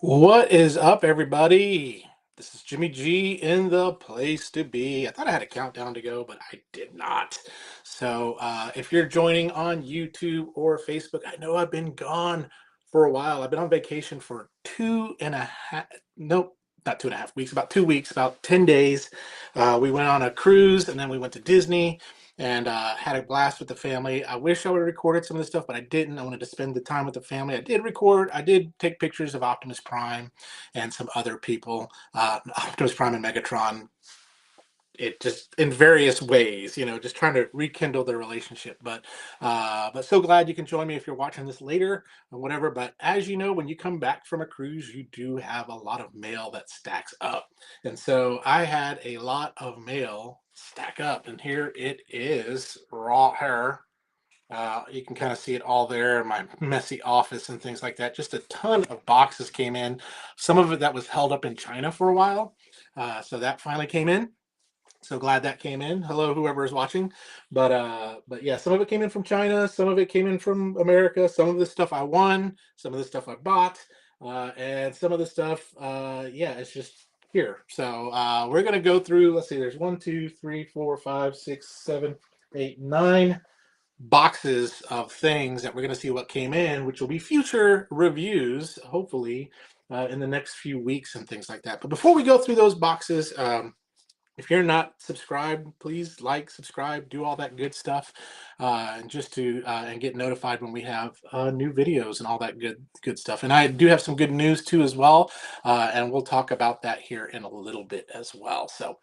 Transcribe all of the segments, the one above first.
What is up, everybody? This is Jimmy G in the place to be. I thought I had a countdown to go, but I did not. So, if you're joining on YouTube or Facebook, I know I've been gone for a while. I've been on vacation for 2.5, nope, not 2.5 weeks, about 2 weeks, about 10 days. We went on a cruise and then we went to Disney and had a blast with the family. I wish I would have recorded some of this stuff, but I didn't. I wanted to spend the time with the family. I did record. I did take pictures of Optimus Prime and some other people. Optimus Prime and Megatron. It just in various ways, just trying to rekindle their relationship. But so glad you can join me if you're watching this later or whatever. But as you know, when you come back from a cruise, you do have a lot of mail that stacks up, and so I had a lot of mail stack up, and here it is, raw hair. You can kind of see it all there in my messy office and things like that. Just a ton of boxes came in. Some of it that was held up in China for a while, so that finally came in. So glad that came in. Hello, whoever is watching. But yeah, some of it came in from China, some of it came in from America, some of the stuff I won, some of the stuff I bought, and some of the stuff, yeah, it's just here. So we're gonna go through. Let's see. There's 9 boxes of things that we're going to see what came in, which will be future reviews, hopefully, in the next few weeks and things like that. But before we go through those boxes, if you're not subscribed, please like, subscribe, do all that good stuff, and just to and get notified when we have new videos and all that good stuff. And I do have some good news too as well, and we'll talk about that here in a little bit as well. So.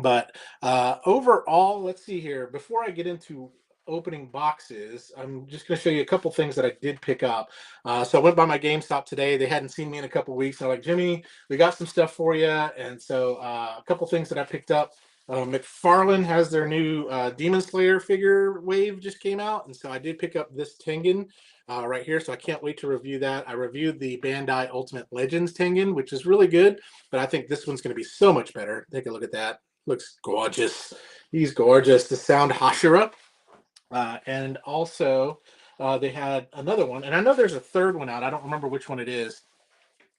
But overall, let's see here. Before I get into opening boxes, I'm just going to show you a couple things that I did pick up. So I went by my GameStop today. They hadn't seen me in a couple weeks. They're like, Jimmy, we got some stuff for you. And so a couple things that I picked up. McFarlane has their new Demon Slayer figure wave just came out. And so I did pick up this Tengen right here. So I can't wait to review that. I reviewed the Bandai Ultimate Legends Tengen, which is really good. But I think this one's going to be so much better. Take a look at that. Looks gorgeous. He's gorgeous. The Sound Hashira. And also, they had another one. And I know there's a third one out. I don't remember which one it is.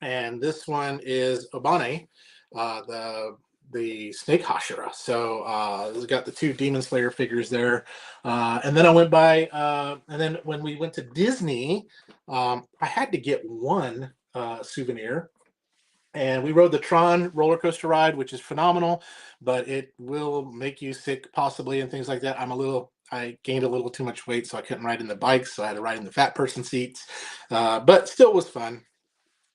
And this one is Obane, the Snake Hashira. So it's got the two Demon Slayer figures there. And then I went by, and then when we went to Disney, I had to get one souvenir, and we rode the Tron roller coaster ride, which is phenomenal, but it will make you sick possibly and things like that. I gained a little too much weight, so I couldn't ride in the bikes, so I had to ride in the fat person seats, but still was fun.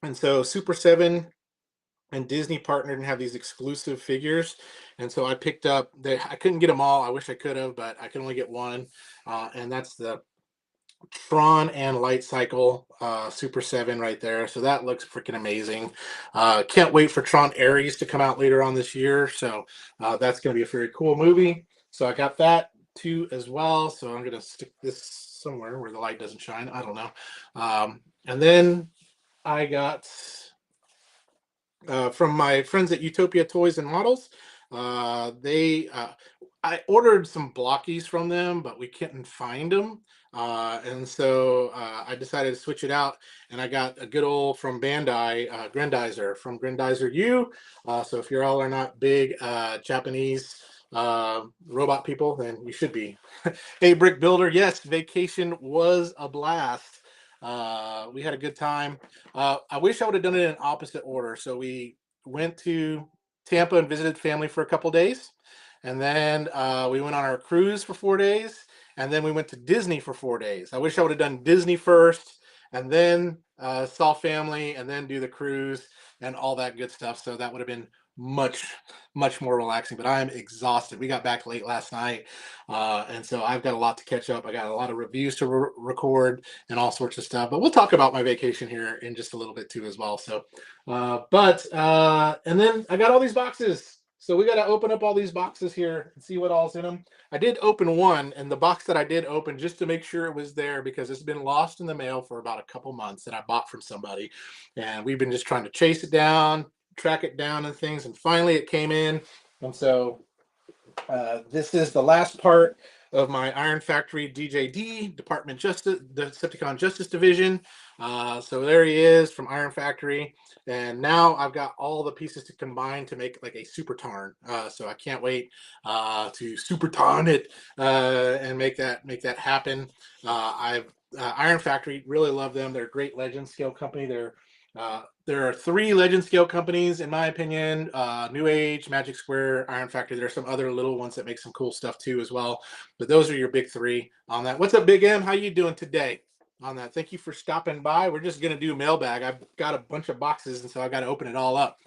And so Super 7 and Disney partnered and have these exclusive figures. And so I picked up, I couldn't get them all. I wish I could have, but I could only get one. And that's the Tron and Light Cycle Super 7 right there. So that looks freaking amazing. Can't wait for Tron Ares to come out later on this year. So that's going to be a very cool movie. So I got that too as well. So I'm going to stick this somewhere where the light doesn't shine. I don't know. And then I got from my friends at Utopia Toys and Models. I ordered some blockies from them, but we couldn't find them. And so I decided to switch it out, and I got a good old from Bandai, Grendizer from Grendizer U. So if you all are not big Japanese robot people, then you should be. Hey, Brick Builder, yes, vacation was a blast. We had a good time. I wish I would have done it in opposite order. So we went to Tampa and visited family for a couple days. And then we went on our cruise for 4 days. And then we went to Disney for 4 days. I wish I would have done Disney first and then saw family and then do the cruise and all that good stuff. So that would have been much more relaxing, but I'm exhausted. We got back late last night, and so I've got a lot to catch up. I got a lot of reviews to record and all sorts of stuff, but we'll talk about my vacation here in just a little bit too as well. So and then I got all these boxes, so we got to open up all these boxes here and see what all's in them. I did open one, and the box that I did open just to make sure it was there, because it's been lost in the mail for about a couple months that I bought from somebody, and we've been just trying to chase it down, track it down and things, and finally it came in. And so this is the last part of my Iron Factory DJD, Department Justice, the Decepticon Justice Division. So there he is from Iron Factory. And now I've got all the pieces to combine to make like a Super Tarn. So I can't wait to Super Tarn it and make that happen. Iron Factory, really love them. They're a great Legend scale company. There are 3 Legend scale companies, in my opinion: New Age, Magic Square, Iron Factory. There are some other little ones that make some cool stuff too as well. But those are your big 3 on that. What's up, Big M? How you doing today on that? Thank you for stopping by. We're just gonna do mailbag. I've got a bunch of boxes, and so I got to open it all up.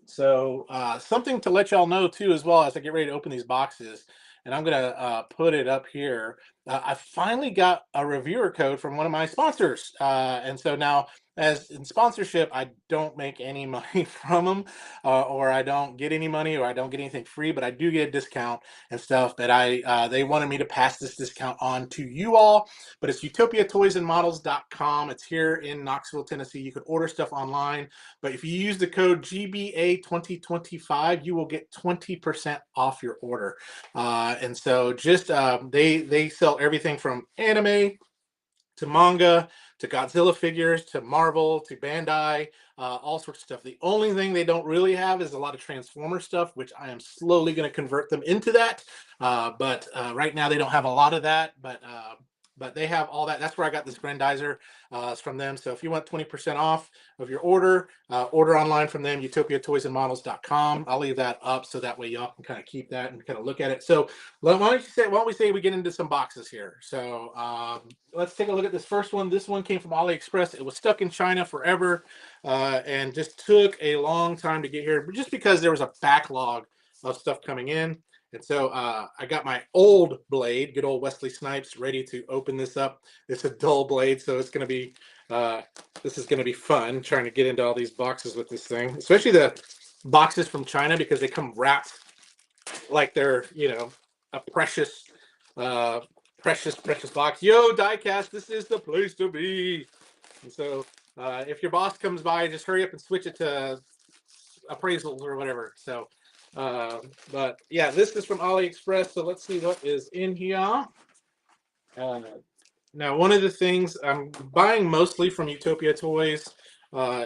So something to let y'all know too, as well, as I get ready to open these boxes, and I'm gonna put it up here. I finally got a reviewer code from one of my sponsors, and so now, as in sponsorship, I don't make any money from them, or I don't get any money, or I don't get anything free, but I do get a discount and stuff. That they wanted me to pass this discount on to you all. But it's utopiatoysandmodels.com. It's here in Knoxville, Tennessee. You can order stuff online. But if you use the code GBA2025, you will get 20% off your order. And so just they sell everything from anime to manga to Godzilla figures to Marvel to Bandai, all sorts of stuff. The only thing they don't really have is a lot of Transformer stuff, which I am slowly going to convert them into that. But right now they don't have a lot of that. But they have all that. That's where I got this Grandizer. It's from them. So if you want 20% off of your order, order online from them, utopiatoysandmodels.com. I'll leave that up so that way y'all can kind of keep that and kind of look at it. So why don't we say we get into some boxes here? So let's take a look at this first one. This one came from AliExpress. It was stuck in China forever and just took a long time to get here, just because there was a backlog of stuff coming in. And so I got my old blade, good old Wesley Snipes, ready to open this up. It's a dull blade, so it's going to be this is going to be fun trying to get into all these boxes with this thing, especially the boxes from China, because they come wrapped like they're, a precious box. Yo, Diecast, this is the place to be. And so if your boss comes by, just hurry up and switch it to appraisals or whatever. So but yeah, this is from AliExpress. So let's see what is in here. Now, one of the things I'm buying mostly from Utopia Toys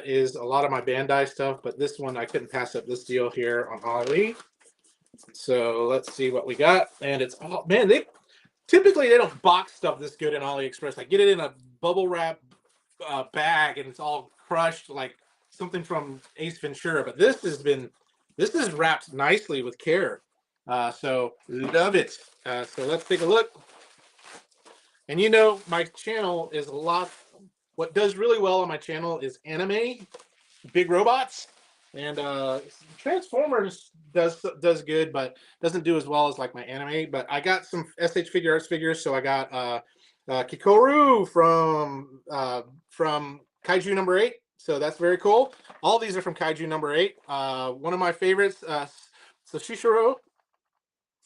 is a lot of my Bandai stuff, but this one I couldn't pass up this deal here on Ali. So let's see what we got. And it's, oh man, they don't box stuff this good in AliExpress. I get it in a bubble wrap bag and it's all crushed like something from Ace Ventura, but this is wrapped nicely with care. So love it. So let's take a look. And my channel is what does really well on my channel is anime, big robots, and Transformers does good, but doesn't do as well as like my anime. But I got some SH Figuarts figures, so I got Kikoru from Kaiju number 8. So that's very cool. All these are from Kaiju number 8. One of my favorites, Soshishiro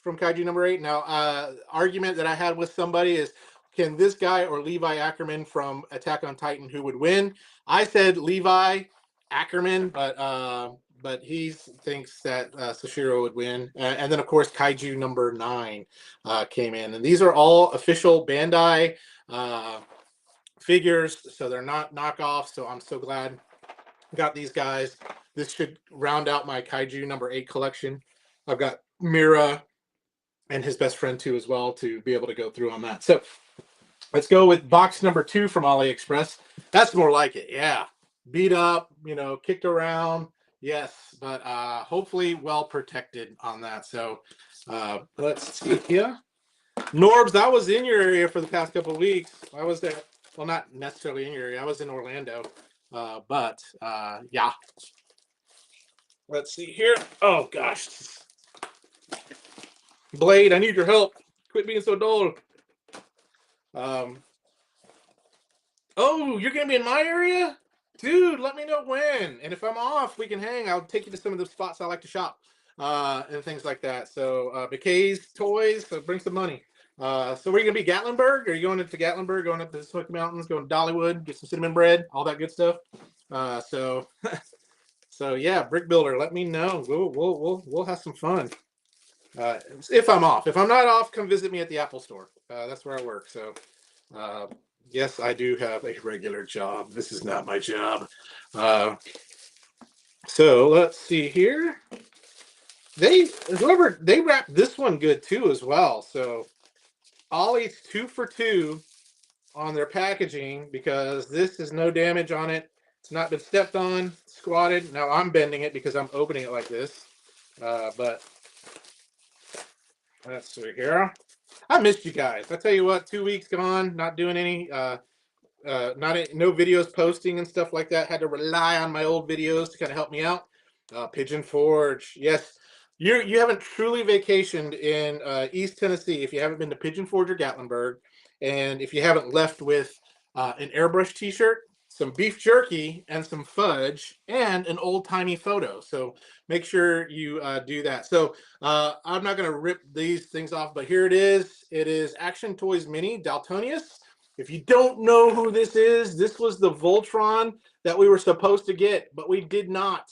from Kaiju number 8. Now, argument that I had with somebody is, can this guy or Levi Ackerman from Attack on Titan, who would win? I said Levi Ackerman, but he thinks that Soshiro would win. And then, of course, Kaiju number 9 came in. And these are all official Bandai figures, so they're not knockoffs. So I'm so glad I got these guys. This should round out my Kaiju number 8 collection. I've got Mira and his best friend too as well to be able to go through on that. So let's go with box number 2 from AliExpress. That's more like it. Yeah, beat up, kicked around. Yes, but hopefully well protected on that. So let's see here. Norbs, I was in your area for the past couple of weeks. I was there. Well, not necessarily in your area. I was in Orlando. But yeah. Let's see here. Oh, gosh. Blade, I need your help. Quit being so dull. Oh, you're going to be in my area? Dude, let me know when. And if I'm off, we can hang. I'll take you to some of the spots I like to shop and things like that. So, BK's Toys, so bring some money. So where are you going to be, Gatlinburg? Are you going into Gatlinburg, going up to the Smoky Mountains, going to Dollywood, get some cinnamon bread, all that good stuff? So yeah, Brick Builder, let me know. We'll have some fun. If I'm off. If I'm not off, come visit me at the Apple Store. That's where I work. So, uh, yes, I do have a regular job. This is not my job. Uh, so let's see here. They wrapped this one good too as well. So Ollie's 2 for 2 on their packaging because this is no damage on it. It's not been stepped on, squatted. Now I'm bending it because I'm opening it like this. But let's see here. I missed you guys. I tell you what, 2 weeks gone, not doing any, no videos posting and stuff like that. Had to rely on my old videos to kind of help me out. Pigeon Forge, yes. You haven't truly vacationed in East Tennessee if you haven't been to Pigeon Forge or Gatlinburg, and if you haven't left with an airbrush T-shirt, some beef jerky, and some fudge, and an old-timey photo. So make sure you do that. So I'm not going to rip these things off, but here it is. It is Action Toys Mini Daltonius. If you don't know who this is, this was the Voltron that we were supposed to get, but we did not.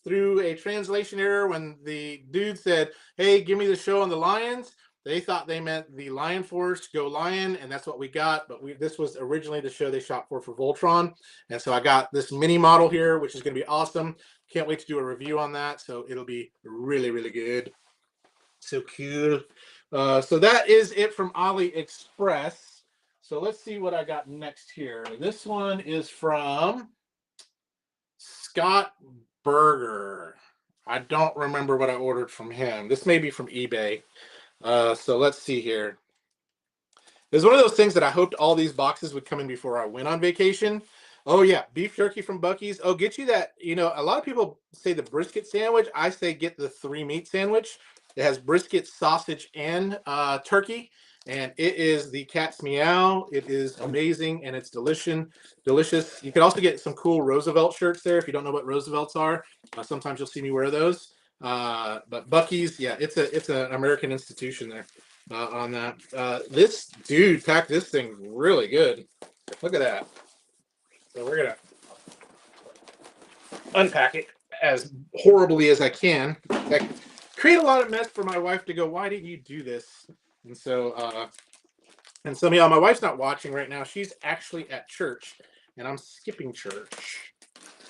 Through a translation error, when the dude said, "Hey, give me the show on the Lions," they thought they meant the Lion Force, Go Lion, and that's what we got. But this was originally the show they shot for Voltron, and so I got this mini model here, which is going to be awesome. Can't wait to do a review on that. So it'll be really, really good. So cool. So that is it from AliExpress. So let's see what I got next here. This one is from Scott Berger. I don't remember what I ordered from him. This may be from eBay. So let's see here. It's one of those things that I hoped all these boxes would come in before I went on vacation. Oh yeah, beef jerky from Buc-ee's. Oh, get you that. A lot of people say the brisket sandwich. I say get the 3-meat sandwich. It has brisket, sausage, and turkey, and it is the cat's meow. It is amazing and it's delicious. You can also get some cool Roosevelt shirts there if you don't know what Roosevelts are. Sometimes you'll see me wear those. But Buc-ee's, yeah, it's an American institution there on that. This dude packed this thing really good. Look at that. So we're gonna unpack it as horribly as I can. I create a lot of mess for my wife to go, "Why did you do this?" And so, and some of y'all, my wife's not watching right now. She's actually at church, and I'm skipping church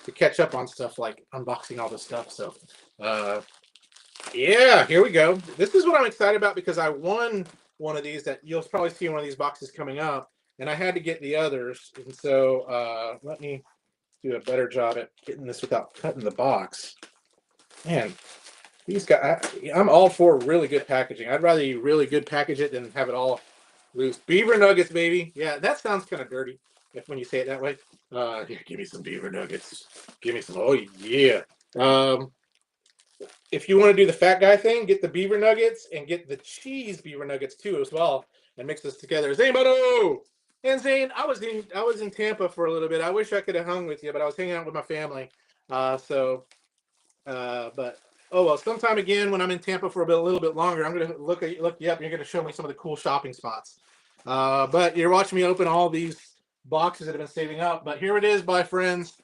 to catch up on stuff like unboxing all this stuff. So, yeah, here we go. This is what I'm excited about because I won one of these that you'll probably see in one of these boxes coming up, and I had to get the others. And so let me do a better job at getting this without cutting the box. Man, these guys, I'm all for really good packaging. I'd rather you really good package it than have it all loose. Beaver nuggets, baby. Yeah, that sounds kind of dirty when you say it that way. Here, give me some beaver nuggets. Give me some. Oh yeah. If you want to do the fat guy thing, get the beaver nuggets and get the cheese beaver nuggets too as well, and mix this together. Zane Bodo! And Zane, I was in Tampa for a little bit. I wish I could have hung with you, but I was hanging out with my family. But oh well. Sometime again when I'm in Tampa for a little bit longer, I'm gonna look you up. And you're gonna show me some of the cool shopping spots. But you're watching me open all these boxes that have been saving up. But here it is, my friends.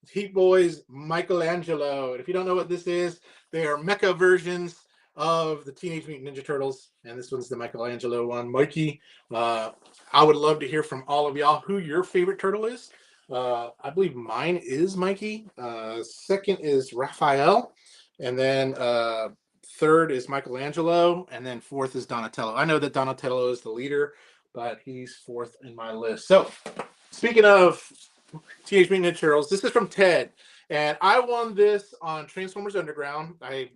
Heat Boys Michelangelo. And if you don't know what this is, they are mecha versions of the Teenage Mutant Ninja Turtles. And this one's the Michelangelo one. Mikey, I would love to hear from all of y'all who your favorite turtle is. I believe mine is Mikey. Second is Raphael. And then third is Michelangelo. And then fourth is Donatello. I know that Donatello is the leader, but he's fourth in my list. So speaking of Teenage Mutant Ninja Turtles, this is from Ted. And I won this on Transformers Underground. I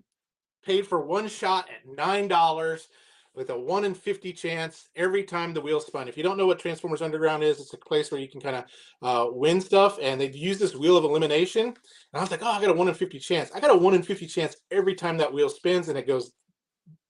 paid for one shot at $9 with a 1 in 50 chance every time the wheel spun. If you don't know what Transformers Underground is, it's a place where you can kind of win stuff. And they've used this wheel of elimination. And I was like, oh, I got a 1 in 50 chance. I got a 1 in 50 chance every time that wheel spins, and it goes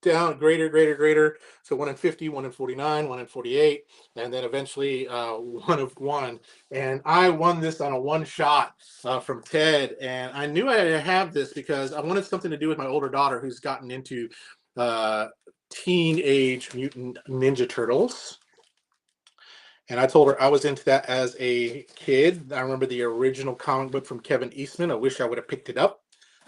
down greater. So 1 in 50, 1 in 49, 1 in 48, and then eventually 1 of 1. And I won this on a one shot from Ted. And I knew I had to have this because I wanted something to do with my older daughter who's gotten into Teenage Mutant Ninja Turtles. And I told her I was into that as a kid. I remember the original comic book from Kevin Eastman. I wish I would have picked it up.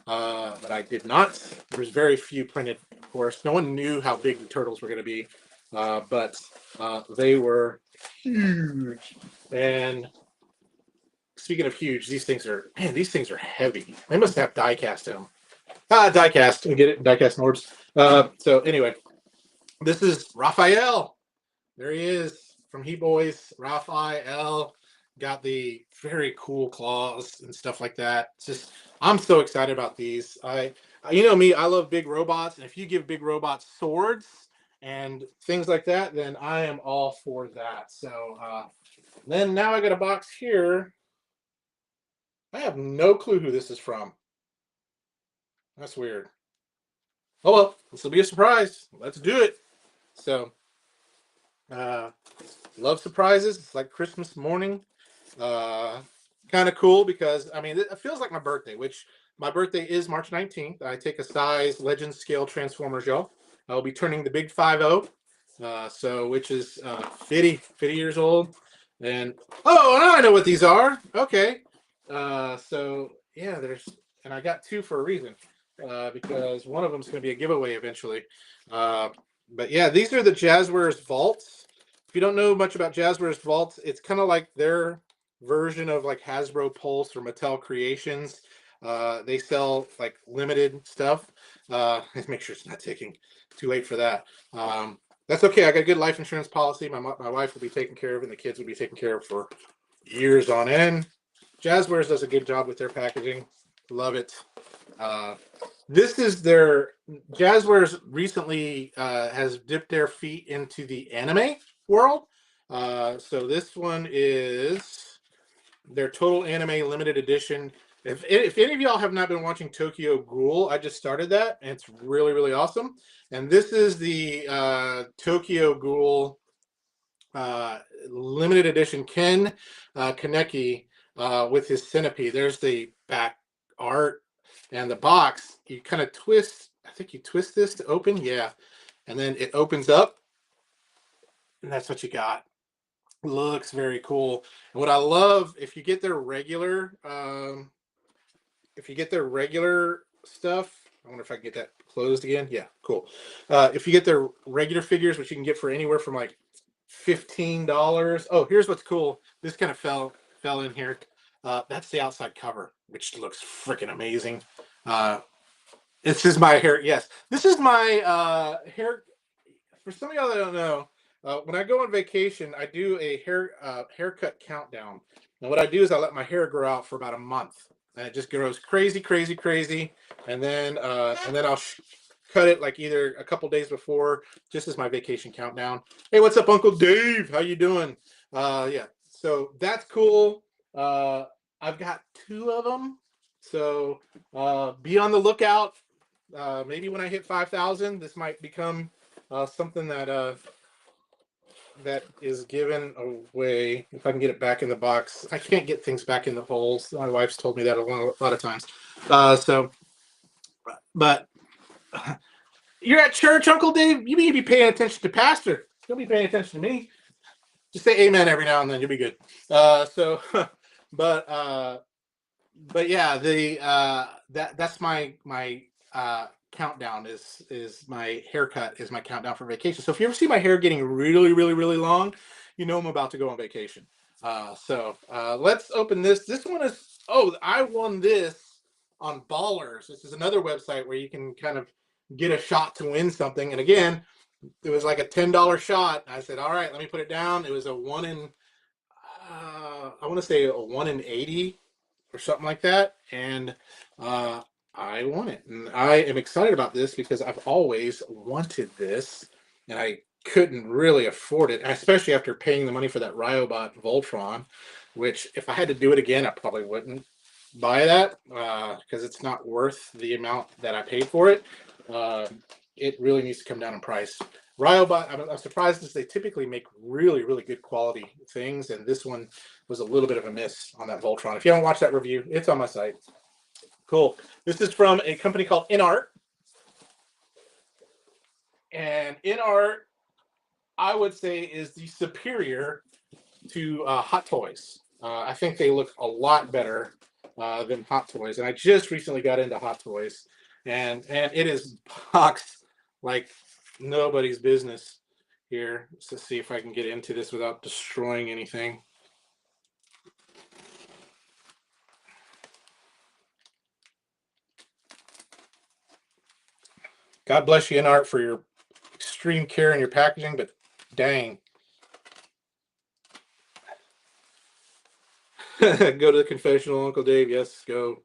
but I did not. There's very few printed, of course. No one knew how big the turtles were going to be, but they were huge. And speaking of huge, these things are, man, these things are heavy. They must have die cast in them. Die cast. We get it, die cast Norbs. So anyway, this is Raphael. There he is from Heat Boys. Raphael got the very cool claws and stuff like that. It's just, I'm so excited about these. You know me, I love big robots, and if you give big robots swords and things like that, then I am all for that. So then now I got a box here. I have no clue who this is from. That's weird. Oh well, this will be a surprise. Let's do it. So, uh, love surprises. It's like Christmas morning. Uh, Kind of cool because I mean it feels like my birthday, which my birthday is March 19th. I take a size Legend scale Transformers, y'all. I'll be turning the big 50. So which is 50 years old. And oh, now I know what these are. Okay. So yeah, and I got two for a reason. Because one of them is going to be a giveaway eventually. Uh, but yeah, these are the Jazzwares Vaults. If you don't know much about Jazzwares Vaults, it's kind of like their version of like Hasbro Pulse or Mattel Creations. They sell like limited stuff. Make sure it's not ticking. Too late for that. That's okay. I got a good life insurance policy. My wife will be taken care of, and the kids will be taken care of for years on end. Jazzwares does a good job with their packaging. Love it. This is their Jazzwares recently has dipped their feet into the anime world. So this one is their Total Anime Limited Edition. If any of y'all have not been watching Tokyo Ghoul, I just started that, and it's really, really awesome. And this is the Tokyo Ghoul limited edition Ken Kaneki with his centipede. There's the back art and the box. You kind of twist. I think you twist this to open. Yeah, and then it opens up, and that's what you got. Looks very cool. And what I love, if you get their regular, stuff. I wonder if I can get that closed again. Yeah, cool. If you get their regular figures, which you can get for anywhere from like $15. Oh, here's what's cool. This kind of fell in here. That's the outside cover, which looks freaking amazing. This is my hair. Yes, this is my hair. For some of y'all that don't know, when I go on vacation, I do a haircut countdown. And what I do is I let my hair grow out for about a month, and it just grows crazy, crazy, crazy. And then I'll cut it like either a couple days before, just as my vacation countdown. Hey, what's up, Uncle Dave? How you doing? Yeah, so that's cool. I've got two of them, so be on the lookout. Maybe when I hit 5,000, this might become something that is given away. If I can get it back in the box, I can't get things back in the holes. My wife's told me that a lot of times. But you're at church, Uncle Dave. You need to be paying attention to Pastor. You'll be paying attention to me. Just say amen every now and then. You'll be good. But yeah, that's my countdown is my haircut is my countdown for vacation. So if you ever see my hair getting really, really, really long, you know I'm about to go on vacation. Let's open this. This one is, I won this on Ballers. This is another website where you can kind of get a shot to win something. And again, it was like a $10 shot. I said, all right, let me put it down. It was a one in, I want to say a 1 in 80 or something like that. And I won it. And I am excited about this because I've always wanted this and I couldn't really afford it, especially after paying the money for that Riobot Voltron, which if I had to do it again, I probably wouldn't buy that because it's not worth the amount that I paid for it. It really needs to come down in price. Riobot, I'm surprised because they typically make really, really good quality things, and this one was a little bit of a miss on that Voltron. If you haven't watched that review, it's on my site. Cool. This is from a company called InArt. And InArt, I would say, is the superior to Hot Toys. I think they look a lot better than Hot Toys. And I just recently got into Hot Toys, and it is boxed like nobody's business here. Let's see if I can get into this without destroying anything. God bless you, InArt, for your extreme care in your packaging, but dang. Go to the confessional, Uncle Dave. Yes, go.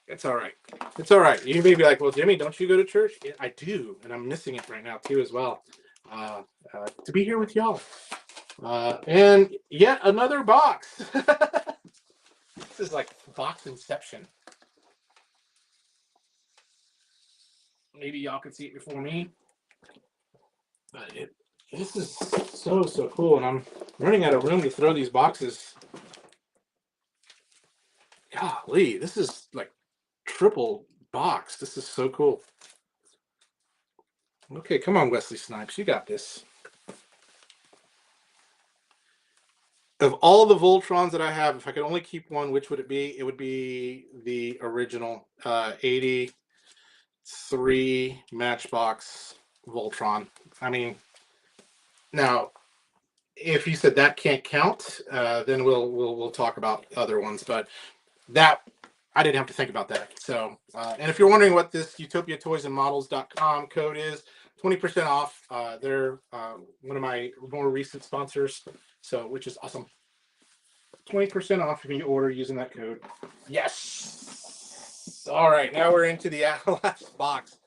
It's all right. It's all right. You may be like, well, Jimmy, don't you go to church? Yeah, I do, and I'm missing it right now too, as well. To be here with y'all, and yet another box. This is like box inception. Maybe y'all can see it before me, but this is so cool, and I'm running out of room to throw these boxes. Golly, this is like triple box. This is so cool. Okay, come on, Wesley Snipes, you got this. Of all the Voltrons that I have, if I could only keep one, which would it be? It would be the original 83 Matchbox Voltron. I mean, now if you said that can't count, then we'll talk about other ones. But that I didn't have to think about that. So, and if you're wondering what this UtopiaToysandModels.com code is, 20% off. They're one of my more recent sponsors, so which is awesome. 20% off if you order using that code. Yes. All right, now we're into the last box,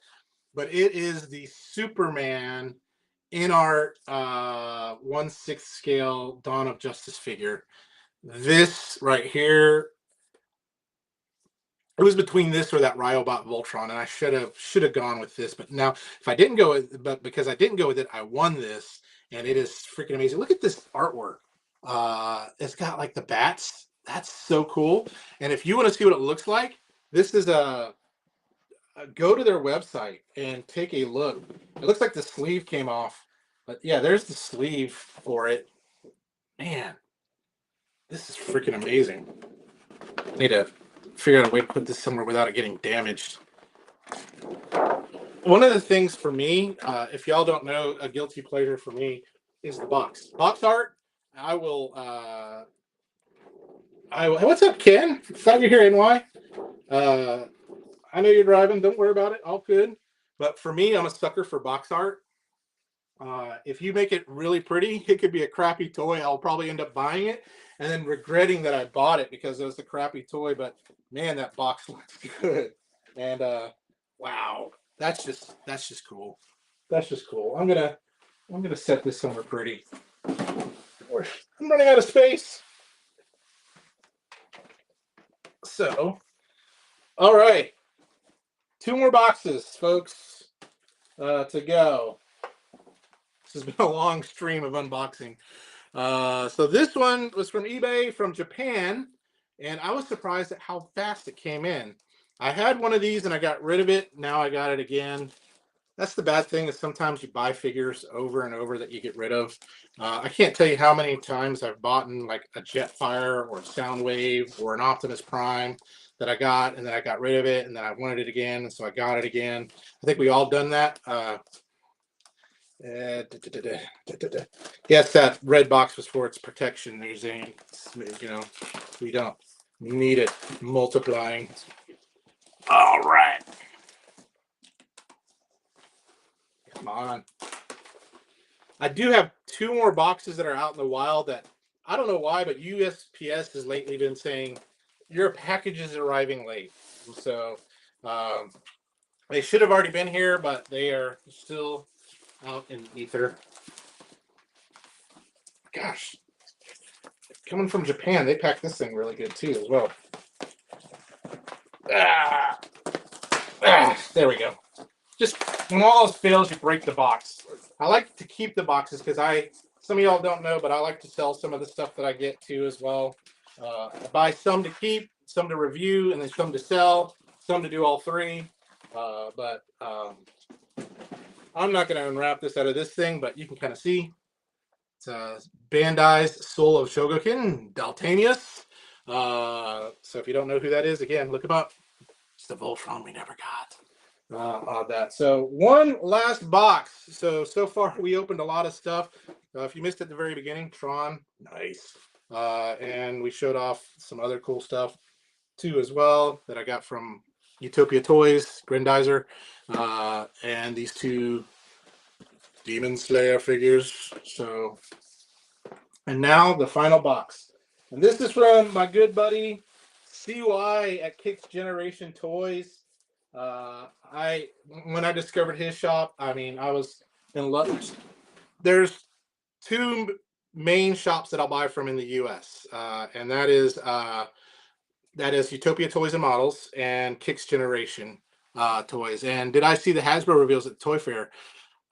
but it is the Superman InArt 1/6 scale Dawn of Justice figure. This right here, it was between this or that Riobot Voltron, and I should have gone with this. But now, if I didn't go with, but because I didn't go with it, I won this, and it is freaking amazing. Look at this artwork. It's got like the bats. That's so cool. And if you want to see what it looks like, this is a go to their website and take a look. It looks like the sleeve came off, but yeah, there's the sleeve for it. Man, this is freaking amazing. I need to figure out a way to put this somewhere without it getting damaged. One of the things for me, if y'all don't know, a guilty pleasure for me is the box art. I will. What's up, Ken? Thought you're here, NY. I know you're driving. Don't worry about it. All good. But for me, I'm a sucker for box art. If you make it really pretty, it could be a crappy toy. I'll probably end up buying it and then regretting that I bought it because it was a crappy toy. But man, that box looks good. And wow, that's just cool. That's just cool. I'm gonna set this somewhere pretty. I'm running out of space. So, all right, 2 more boxes, folks, to go. This has been a long stream of unboxing. So this one was from eBay from Japan, and I was surprised at how fast it came in. I had one of these and I got rid of it. Now I got it again. That's the bad thing is sometimes you buy figures over and over that you get rid of. I can't tell you how many times I've bought like a Jetfire or a Soundwave or an Optimus Prime that I got and then I got rid of it and then I wanted it again and so I got it again. I think we all done that. Yes, that red box was for its protection. There's a, we don't need it multiplying. All right. Come on. I do have 2 more boxes that are out in the wild that I don't know why, but USPS has lately been saying your package is arriving late. So they should have already been here, but they are still out in ether. Gosh, coming from Japan, they pack this thing really good too as well. There we go. Just when all else fails, you break the box. I like to keep the boxes because some of y'all don't know, but I like to sell some of the stuff that I get too as well. I buy some to keep, some to review, and then some to sell, some to do all 3. But I'm not going to unwrap this out of this thing, but you can kind of see Bandai's Soul of Shogoken, Daltanius. So if you don't know who that is, again, look him up. It's the Voltron we never got. On that. So one last box. So far we opened a lot of stuff. If you missed at the very beginning, Tron, nice. And we showed off some other cool stuff too as well that I got from Utopia Toys, Grendizer, and these two Demon Slayer figures. So, and now the final box. And this is from my good buddy CY at Kicks Generation Toys. When I discovered his shop, I mean, I was in love. There's two main shops that I'll buy from in the U.S., and that is Utopia Toys and Models and Kicks Generation Toys. And did I see the Hasbro reveals at the Toy Fair?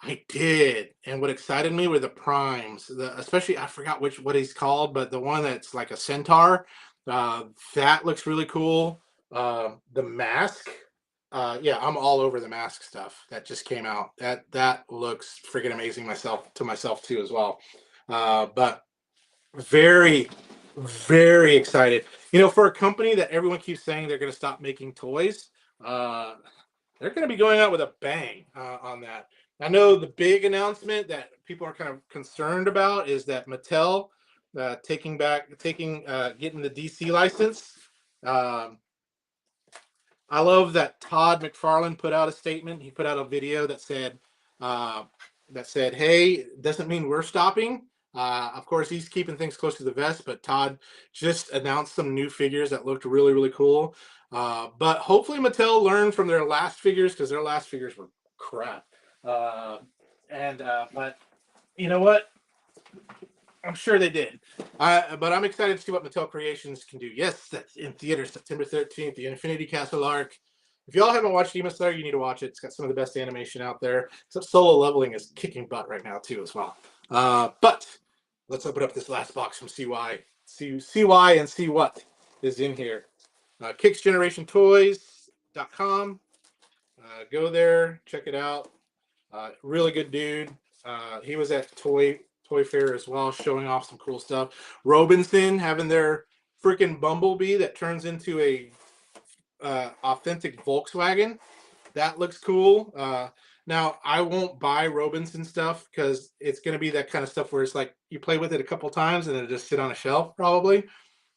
I did, and what excited me were the primes. Especially I forgot what he's called, but the one that's like a centaur. That looks really cool. The mask. Yeah, I'm all over the mask stuff that just came out. That looks freaking amazing myself too as well. But very, very excited. You know, for a company that everyone keeps saying they're going to stop making toys, they're going to be going out with a bang on that. I know the big announcement that people are kind of concerned about is that Mattel getting the DC license. I love that Todd McFarlane put out a statement. He put out a video that said, "Hey, doesn't mean we're stopping." Of course, he's keeping things close to the vest, but Todd just announced some new figures that looked really, really cool. But hopefully Mattel learned from their last figures, because their last figures were crap. But you know what? I'm sure they did. But I'm excited to see what Mattel Creations can do. Yes, that's in theaters September 13th, the Infinity Castle arc. If y'all haven't watched Demon Slayer, you need to watch it. It's got some of the best animation out there. So Solo Leveling is kicking butt right now too as well. But let's open up this last box from CY. CY and see what is in here. KicksGenerationToys.com. Go there, check it out. Really good dude. He was at Toy Fair as well, showing off some cool stuff. Robinson having their freaking Bumblebee that turns into a authentic Volkswagen. That looks cool. Now I won't buy Robinson stuff because it's going to be that kind of stuff where it's like you play with it a couple times and it'll just sit on a shelf probably.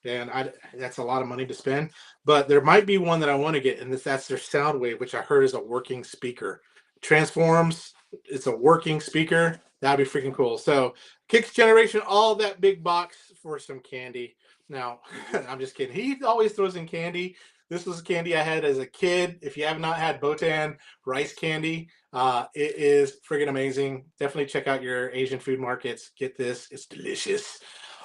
And that's a lot of money to spend. But there might be one that I want to get, and that's their Soundwave, which I heard is a working speaker. Transforms, it's a working speaker. That'd be freaking cool. So Kicks Generation, all that big box for some candy. Now, I'm just kidding. He always throws in candy. This was candy I had as a kid. If you have not had Botan rice candy, it is friggin' amazing. Definitely check out your Asian food markets. Get this. It's delicious.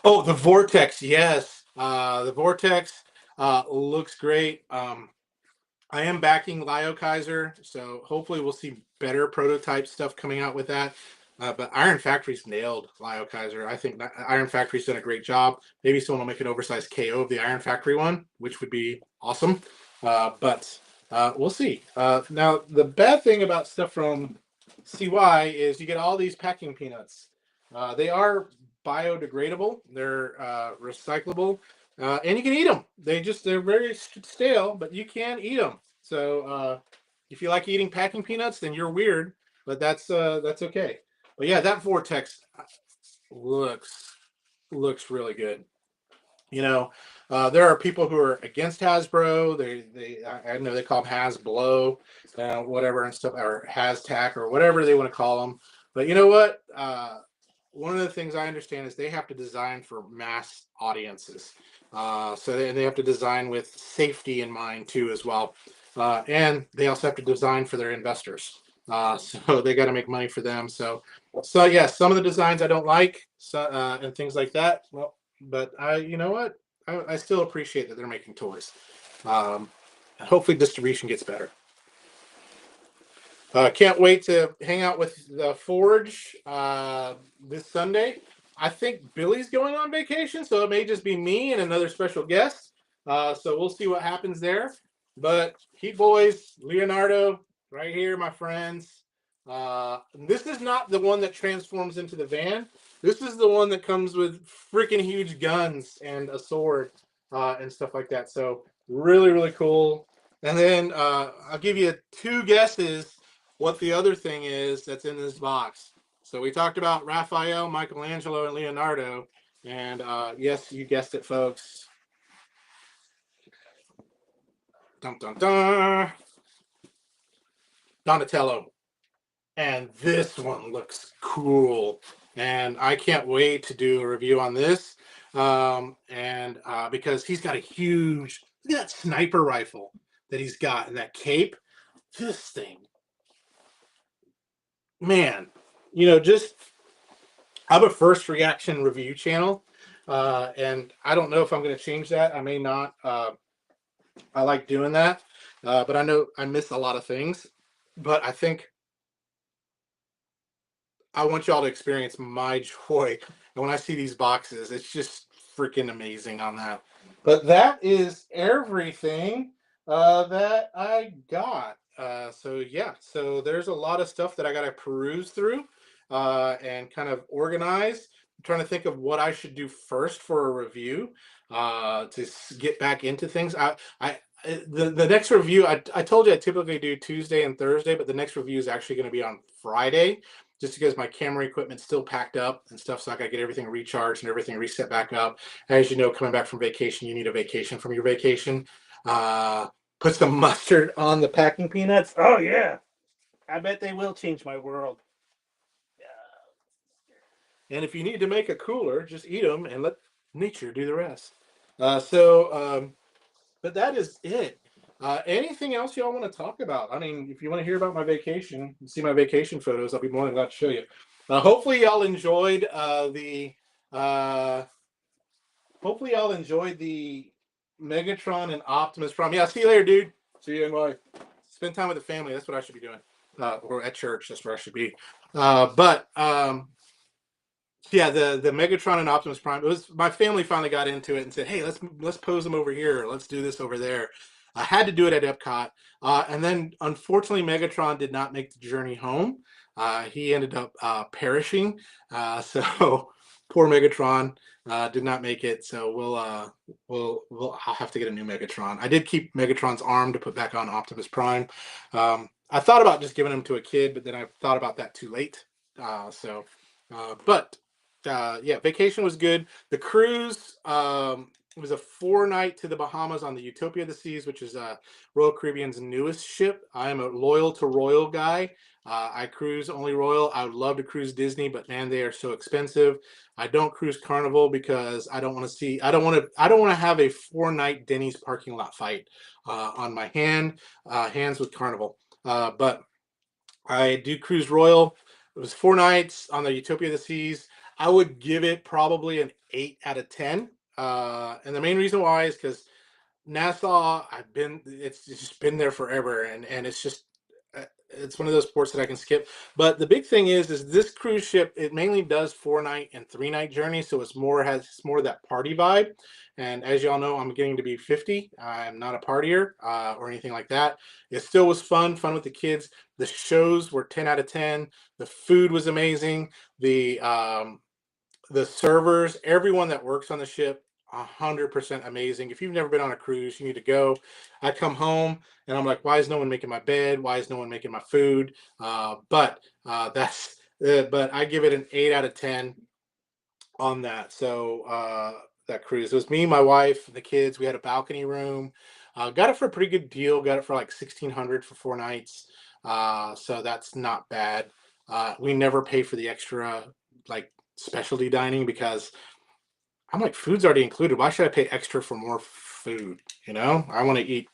Oh, the Vortex. Yes. The Vortex looks great. I am backing Lio Kaiser, so hopefully we'll see better prototype stuff coming out with that. But Iron Factory's nailed Lio Kaiser. I think Iron Factory's done a great job. Maybe someone will make an oversized KO of the Iron Factory one, which would be awesome. But we'll see. Now, the bad thing about stuff from CY is you get all these packing peanuts. They are biodegradable. They're recyclable. And you can eat them. They're very stale, but you can eat them. So if you like eating packing peanuts, then you're weird, but that's okay. But yeah, that Vortex looks really good. You know, there are people who are against Hasbro. I know they call them Hasblo, whatever and stuff, or Hastac or whatever they want to call them. But you know what? One of the things I understand is they have to design for mass audiences. So they have to design with safety in mind too as well. And they also have to design for their investors. So they got to make money for them. So yeah, some of the designs I don't like, and things like that. Well, but you know what? I still appreciate that they're making toys. Hopefully distribution gets better. Can't wait to hang out with the Forge this Sunday. I think Billy's going on vacation, so it may just be me and another special guest. So we'll see what happens there. But Heat Boys, Leonardo, right here, my friends. This is not the one that transforms into the van. This is the one that comes with freaking huge guns and a sword and stuff like that. So really, really cool. And then I'll give you two guesses what the other thing is that's in this box. So we talked about Raphael, Michelangelo, and Leonardo. And yes, you guessed it, folks. Dun, dun, dun. Donatello. And this one looks cool. And I can't wait to do a review on this. And because he's got a huge, look at that sniper rifle that he's got and that cape. This thing, man, just I have a first reaction review channel. And I don't know if I'm going to change that. I may not. I like doing that. But I know I miss a lot of things. But I think I want y'all to experience my joy. And when I see these boxes, it's just freaking amazing on that. But that is everything that I got. So yeah, so there's a lot of stuff that I got to peruse through and kind of organize. I'm trying to think of what I should do first for a review to get back into things. The next review, I told you I typically do Tuesday and Thursday, but the next review is actually going to be on Friday just because my camera equipment's still packed up and stuff. So I got to get everything recharged and everything reset back up. As you know, coming back from vacation, you need a vacation from your vacation. Uh, put some mustard on the packing peanuts. Oh, yeah. I bet they will change my world. And if you need to make a cooler, just eat them and let nature do the rest. But that is it. Anything else y'all want to talk about? I mean, if you want to hear about my vacation, see my vacation photos, I'll be more than glad to show you. Hopefully y'all enjoyed the uh, hopefully y'all enjoyed the Megatron and Optimus Prime. Yeah, see you later, dude. See you, NY. Spend time with the family. That's what I should be doing. Or at church. That's where I should be. But yeah, the Megatron and Optimus Prime. It was my family finally got into it and said, "Hey, let's pose them over here. Let's do this over there." I had to do it at Epcot, and then unfortunately, Megatron did not make the journey home. He ended up perishing. So poor Megatron did not make it. So I'll have to get a new Megatron. I did keep Megatron's arm to put back on Optimus Prime. I thought about just giving him to a kid, but then I thought about that too late. But yeah, vacation was good. The cruise was a 4-night to the Bahamas on the Utopia of the Seas, which is Royal Caribbean's newest ship. I am a loyal to Royal guy. I cruise only Royal. I would love to cruise Disney, but man, they are so expensive. I don't cruise Carnival because I don't want to see. I don't want to have a 4-night Denny's parking lot fight on my hands with Carnival. But I do cruise Royal. It was 4 nights on the Utopia of the Seas. I would give it probably an 8 out of 10. And the main reason why is because Nassau, it's just been there forever, and it's one of those ports that I can skip. But the big thing is this cruise ship, it mainly does 4-night and 3-night journeys, so it's more of that party vibe. And as y'all know, I'm getting to be 50. I'm not a partier or anything like that. It still was fun with the kids. The shows were 10 out of 10. The food was amazing. The servers, everyone that works on the ship, 100% amazing. If you've never been on a cruise, you need to go. I come home and I'm like, why is no one making my bed? Why is no one making my food? But I give it an 8 out of 10 on that. So that cruise, it was me, my wife, the kids. We had a balcony room. Got it for a pretty good deal. Got it for like 1,600 for 4 nights. So that's not bad. We never pay for the extra like specialty dining because I'm like, food's already included. Why should I pay extra for more food? I want to eat.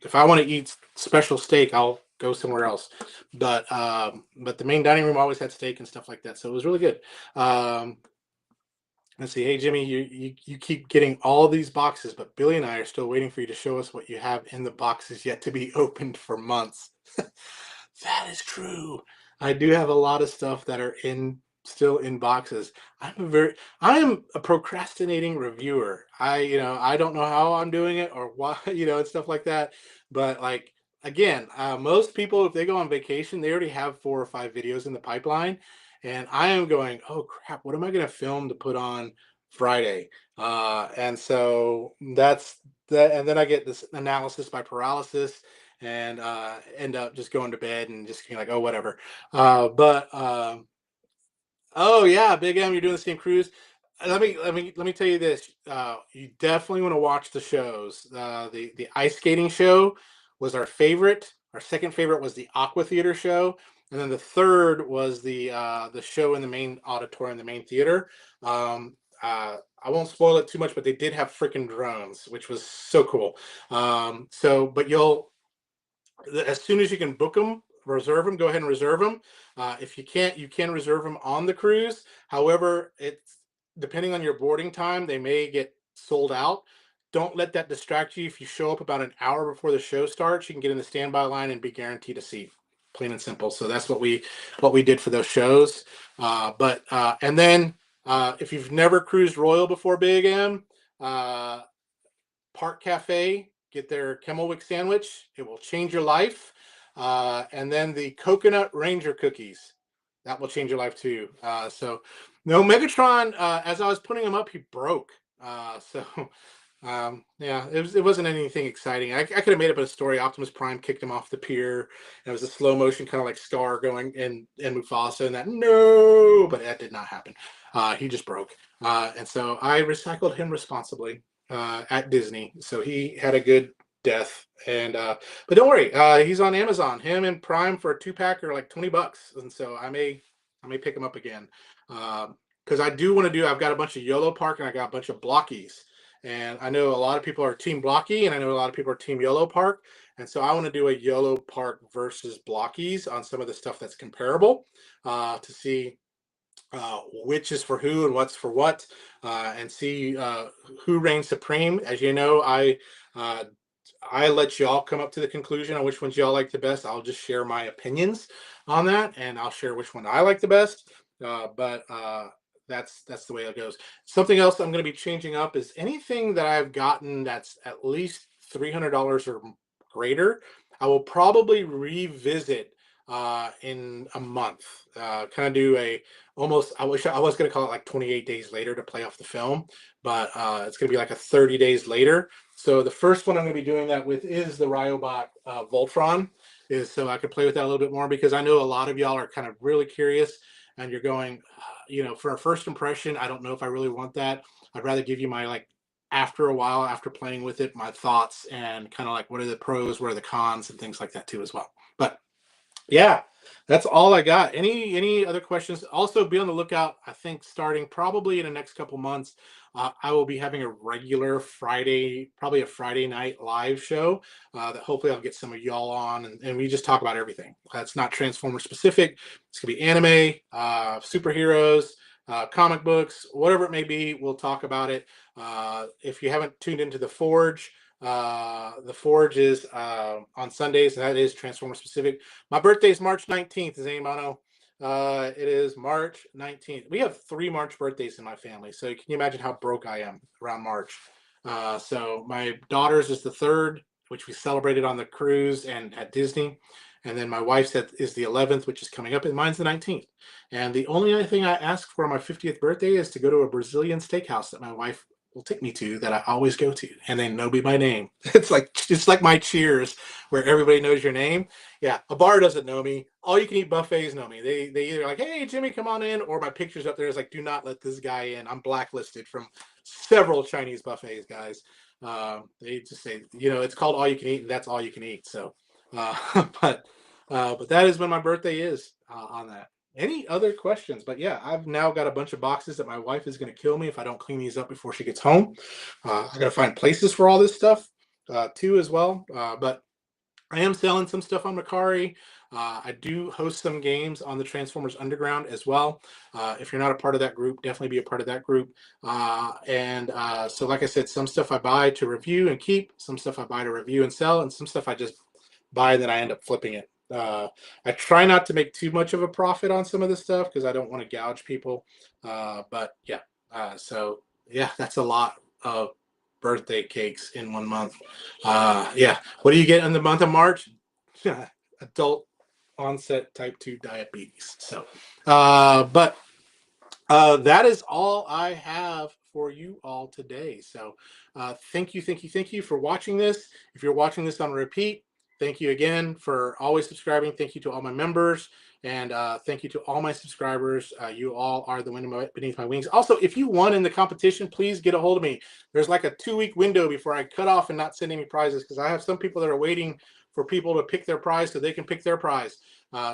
If I want to eat special steak, I'll go somewhere else. But the main dining room always had steak and stuff like that, so it was really good. Let's see. Hey, Jimmy, you keep getting all these boxes, but Billy and I are still waiting for you to show us what you have in the boxes yet to be opened for months. That is true. I do have a lot of stuff that are still in boxes. I am a procrastinating reviewer. I don't know how I'm doing it or why, and stuff like that. But like again, most people, if they go on vacation, they already have 4 or 5 videos in the pipeline. and I am going, oh crap, what am I going to film to put on Friday? And so that's that. And then I get this analysis by paralysis and end up just going to bed and just being like, oh, whatever. But Oh yeah, Big M, you're doing the same cruise. Let me tell you this. You definitely want to watch the shows. The ice skating show was our favorite. Our second favorite was the Aqua Theater show, and then the third was the show in the main auditorium, the main theater. I won't spoil it too much, but they did have freaking drones, which was so cool. But you'll as soon as you can book them, reserve them. Go ahead and reserve them. If you can't, you can reserve them on the cruise. However, it's depending on your boarding time, they may get sold out. Don't let that distract you. If you show up about an hour before the show starts, you can get in the standby line and be guaranteed a seat. Plain and simple. So that's what we did for those shows. And then if you've never cruised Royal before, Big M, uh, Park Cafe, get their Kemmelwick sandwich. It will change your life. And then the Coconut Ranger cookies. That will change your life too. No, Megatron, as I was putting him up, he broke. Yeah, it wasn't anything exciting. I could have made up a story. Optimus Prime kicked him off the pier. And it was a slow motion, kind of like Scar going and Mufasa and that. No, but that did not happen. He just broke. And so I recycled him responsibly at Disney. So he had a good death. But don't worry, he's on Amazon. Him and Prime for a 2-pack are like $20, and so I may pick him up again because I do want to do. I've got a bunch of YOLO Park and I got a bunch of Blockies, and I know a lot of people are Team Blocky, and I know a lot of people are Team YOLO Park, and so I want to do a YOLO Park versus Blockies on some of the stuff that's comparable to see which is for who and what's for what, and see who reigns supreme. As you know, uh, I let y'all come up to the conclusion on which ones y'all like the best. I'll just share my opinions on that, and I'll share which one I like the best. But that's the way it goes. Something else I'm going to be changing up is anything that I've gotten that's at least $300 or greater. I will probably revisit in a month. Kind of do a almost. I wish I was going to call it like 28 days later to play off the film, but it's going to be like a 30 days later. So the first one I'm going to be doing that with is the Ryobot Voltron, is so I could play with that a little bit more because I know a lot of y'all are kind of really curious and you're going, for a first impression, I don't know if I really want that. I'd rather give you my like after a while, after playing with it, my thoughts and kind of like what are the pros, what are the cons, and things like that too as well. But yeah, that's all I got. Any other questions? Also, be on the lookout. I think starting probably in the next couple months, I will be having a regular Friday, probably a Friday night live show that hopefully I'll get some of y'all on, and we just talk about everything. That's not Transformer specific. It's gonna be anime, superheroes, comic books, whatever it may be. We'll talk about it. If you haven't tuned into the Forge is on Sundays, and that is Transformer specific. My birthday is March 19th. Does anybody know? It is March 19th. We have 3 March birthdays in my family, so can you imagine how broke I am around March? So my daughter's is the 3rd, which we celebrated on the cruise and at Disney. And then my wife's is the 11th, which is coming up, and mine's the 19th. And the only other thing I ask for my 50th birthday is to go to a Brazilian steakhouse that my wife will take me to, that I always go to, and they know me by name. It's like my Cheers, where everybody knows your name. Yeah, a bar doesn't know me. All you can eat buffets know me. They either like, hey Jimmy, come on in, or my picture's up there is like, do not let this guy in. I'm blacklisted from several Chinese buffets, guys. They just say, it's called all you can eat, and that's all you can eat. So, but that is when my birthday is on that. Any other questions? But yeah, I've now got a bunch of boxes that my wife is going to kill me if I don't clean these up before she gets home. I got to find places for all this stuff too as well. But I am selling some stuff on Mercari. I do host some games on the Transformers Underground as well. If you're not a part of that group, definitely be a part of that group. So like I said, some stuff I buy to review and keep, some stuff I buy to review and sell, and some stuff I just buy and then I end up flipping it. I try not to make too much of a profit on some of this stuff because I don't want to gouge people. But yeah, so yeah, that's a lot of birthday cakes in 1 month. Yeah, what do you get in the month of March? Adult onset type 2 diabetes. So, but that is all I have for you all today. So thank you for watching this. If you're watching this on repeat, thank you again for always subscribing. Thank you to all my members. And thank you to all my subscribers. You all are the wind beneath my wings. Also, if you won in the competition, please get a hold of me. There's like a 2-week window before I cut off and not send any prizes, because I have some people that are waiting for people to pick their prize so they can pick their prize.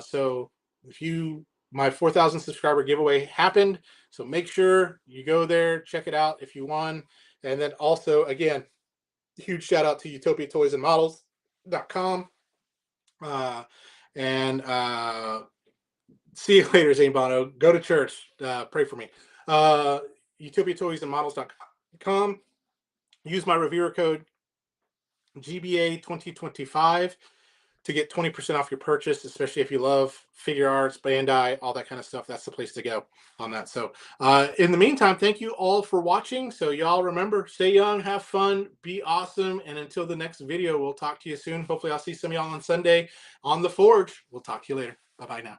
So if you, my 4,000 subscriber giveaway happened. So make sure you go there, check it out if you won. And then also, again, huge shout out to UtopiaToysAndModels.com. And see you later, Zane Bono. Go to church. Pray for me. UtopiaToysAndModels.com. Use my reviewer code GBA2025 to get 20% off your purchase, especially if you love figure arts, Bandai, all that kind of stuff. That's the place to go on that. So in the meantime, thank you all for watching. So y'all remember, stay young, have fun, be awesome. And until the next video, we'll talk to you soon. Hopefully I'll see some of y'all on Sunday on the Forge. We'll talk to you later. Bye-bye now.